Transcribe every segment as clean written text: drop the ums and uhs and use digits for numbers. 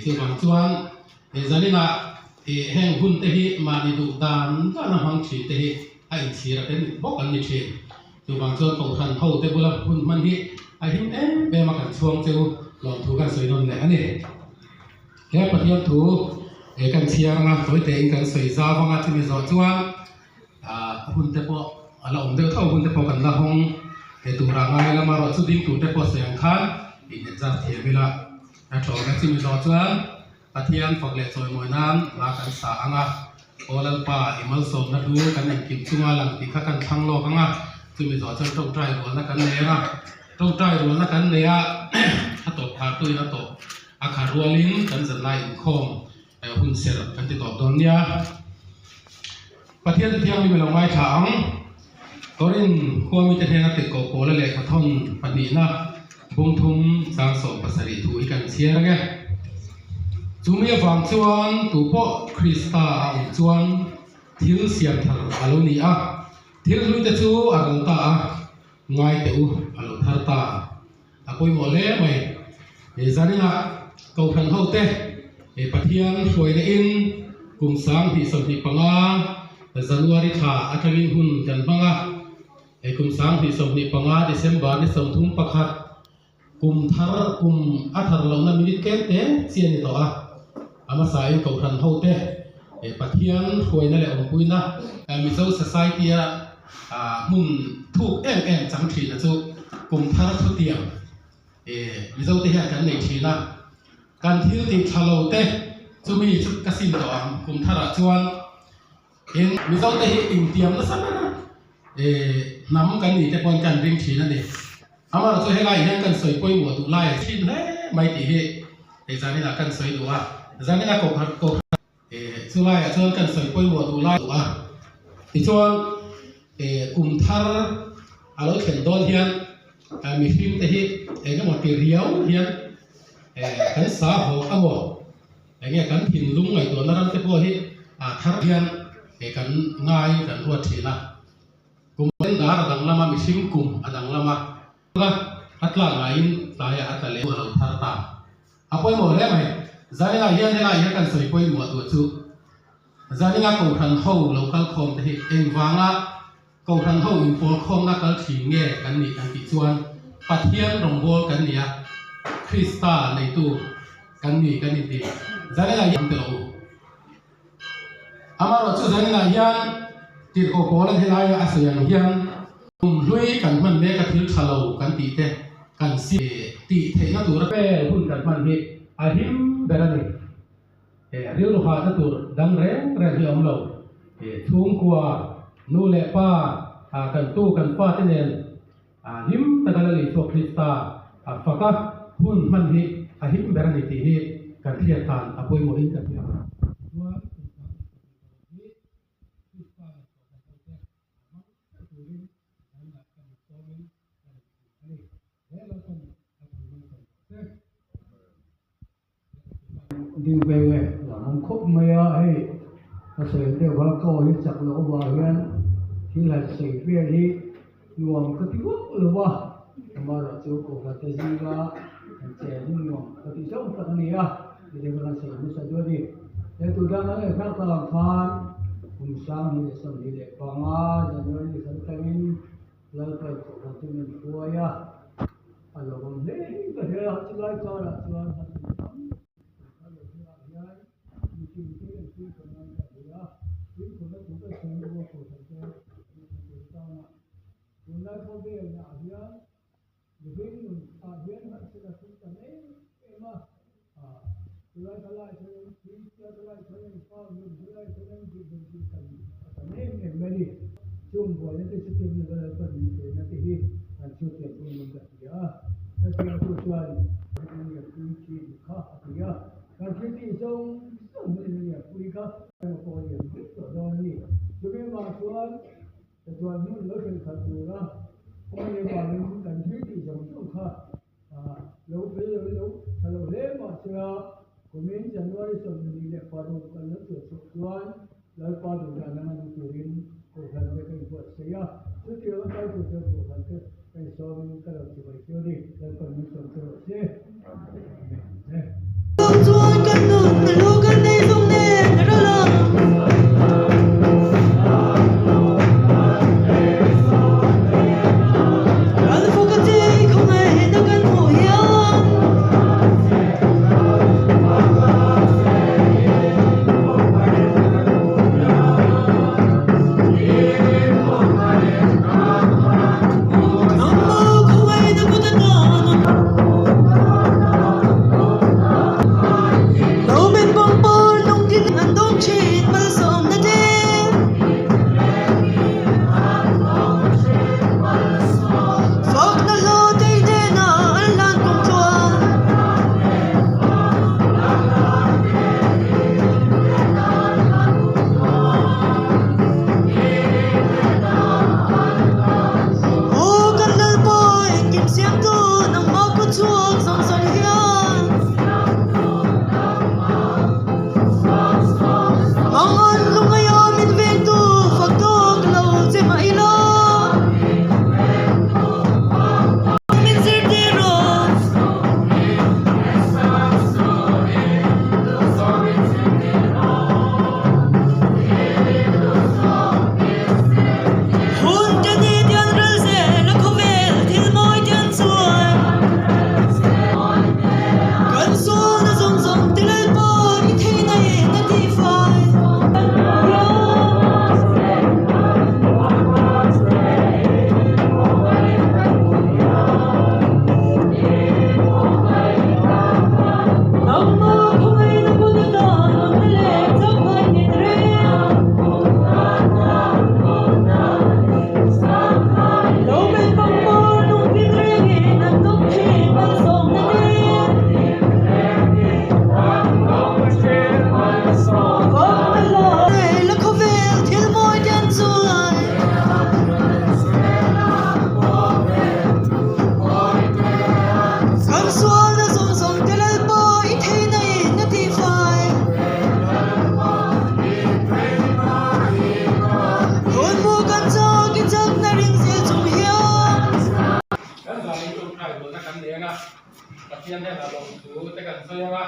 ชื่อบางส่วนจะนี่ละแห่งหุ่นเตหิมาดิดูดานก็นำหังชีเตหิไอ้ชีระเป็นบอกกันนี่เชนชื่อบางส่วนของท่านเขาเตบุลหุ่นมันที่ไอ้หิมเบมากันช่วงเจ้าหลอมถูกันสวยนนแหละนี่แค่ปฏิบัติถูกันเชียร์นะตัวเต็งกันสวยจ้าฟังอาที่มีจอดจวนหุ่นเตปอเราองเดียวเท่าหุ่นเตปอกันละห้องตัวร่างกายเรามารอสุดินตัวเตปอเสียงคันอินเดียจะเทียบเวลาแต่โฉกันที่มีจอดจวนปฏิญาณฝักเล็กสวยมวยน้ำลากันสางอ่ะโอลันป่าอิมัลสมนัดดูกันอย่างกินจุงหลังที่ข้ากันทั้งโลกอ่ะที่มีจอดจวนต้องใจรัวนักกันเนี่ยนะต้องใจรัวนักกันเนี่ยถ้าตกพาตุยนะตกอาคารัวลิงกันจะไล่คมหุ่นเสร็จกันติดต่อตอนเนี้ยปฏิญาณที่ยังมีเวลาไม่ถางก็เรื่องความมีเจตนาติดโกโก้และเล็กขท่อนปฏิณะบุ้งทุ่มสร้างสมภาษาดิถุยกันเชียร์ไงจุมีฟังชวนตัวพ่อคริสตาอังชวนทิลเสียงทางอารมณ์นี้อ่ะทิลลุยแต่ชูอารมณ์ตาง่ายแต่อารมณ์ทาร์ตาอากุยโมเล่ไหมจานี่ละเขาพันเขาเตะปฏิญาณช่วยในอินกลุ่มสังที่สมทิปังอาจันวาริขาอัตวินหุ่นจันปังอากลุ่มสังที่สมทิปังอาเดซบาร์ที่สมทุ่มประคัดกลุ่มทาร์กลุ่มอัฐารลงนั้นมิลิเกตเตเสียนี่ต่ออามาสายเขาพันเขาเตะปฏิญาณช่วยนั่นแหละองคุยนะมิโซสัสไซตี้มุ่งถูกจังทีนะจูกลุ่มทาร์ทุเตียงมิโซเตะกันในทีนะการที่ติดชาโลเตจะมีชุดกสินต่อกลุ่มทาร์ชวนมิโซเตะอินเตียมนั่นสักนะนำกันนี่แต่ปนกันเรื่องทีนั่นเองอามาเราช่วยให้ไล่ให้กันสวยป่วยหัวตุไล่ชิ้นเล่ไม่ตีเหจานี่ละกันสวยดูว่าจานี่ละกบสุไล่ชวนกันสวยป่วยหัวตุไล่ดูว่าที่ชวนกลุ่มทาร์อาเราเข็นโดนเฮียนมีฟิล์มเตะก็หมดตีเรียวเฮียนกันสาหัวอ่ะบ่อย่างเงี้ยกันหินลุงไอ้ตัวนั้นเตะพวกที่ทาร์เฮียนกันง่ายกันรวดทีนะกลุ่มเล่นดาร์ดังละมามีฟิล์มกลุ่มดังละมาก็อัตลาไงตายอัตเลวเราทาร์ตาอาป่วยหมดแล้วไหมจานี่ละเฮียนนี่ละเฮียนกันสวยป่วยหมดตัวจุจานี่ละกูทันเข้าเราคัลคอมเตะเองวางละกูทันเข้าอินโฟคอมนักการทิ้งเงี้ยกันนี่กันติดชวนปัทยันรองบอลกันเนี่ยคริสตาในตู้กันนี่ดีจานี่ละยังเตลอามาเราช่วยจานี่ละยังติดโอโก้และที่ไรอาศัยยังลุยกันมันเล็กกับทิลชาโลกันตีเตกันสีตีเทน่าตัวระเบิดหุ่นกันมันเฮอาหิมเบรนี่เรียวลูกหาน่าตัวดังแรงที่อมเราทุ่งกัวนูเล่ป้ากันตู้กันฟ้าที่เนี่ยหิมตะกันเลยตัวคริสตาฟักหุ่นมันเฮอาหิมเบรนี่ตีเฮกันเทียนกันอาบุยโมหินกันเทียนดีเว้ยมันคบไม่ให้เสด็จว่าก็ให้จักรวาลที่หลายสิ่งเพื่อที่รวมก็ที่ว่าหรือว่ามาเราจะโกหกแต่จีก็เจริญรวมก็ที่ช่องตัดนี้ที่เดี๋ยวเราจะมีสัญญาณแต่ตัวด้านนั้นข้างตลาดทานคุณสร้างให้สมดีเด็กฟังจะโดยสันติมินแล้วก็ตัวกันที่มันช่วยอารมณ์เฮ้ยก็เดี๋ยวจะไล่ต่อละส่วนช่วงบ่อยนั่นคือสิ่งที่เราต้องมีนั่นที่การช่วยเหลือคนอื่นแบบนี้ถ้าเชื่อผู้ช่วยมันจะคุยที่ข้าที่การช่วยที่ส่งมันเนี่ยคุยก็เป็นคนอย่างนี้ตัวเรานี่จะไม่มาชวนแต่ชวนนู่นแล้วเป็นขัดดูนะเพราะยังว่ามันการช่วยที่ส่งข้าแล้วถ้าเราเล่นมาเชื่อคนนี้จันทร์วันศุกร์นี่แหละพอดูกันแล้วตัวสุขวันแล้วพอดูกันแล้วมันจะเรียนโอ้โหมันเป็นบทเสียสุดที่เราได้ดูเจอโอ้โหมันเป็นสอนกันเราจะไปเที่ยวดิแล้วก็มีสอนเจอเสีย กันซื้อมา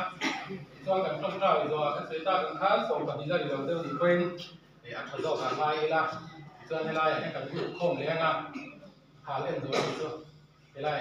ช่วงกันช่วงเช้าอีกตัวกันซื้อตากันค้าส่งปฏิบัติเราเดิมอีกเป็นอัดทดสอบการไล่ละเสื้อให้ไล่ให้กันยุ่งคงเลี้ยงอ่ะหาเล่นตัวนี้ตัวให้ไล่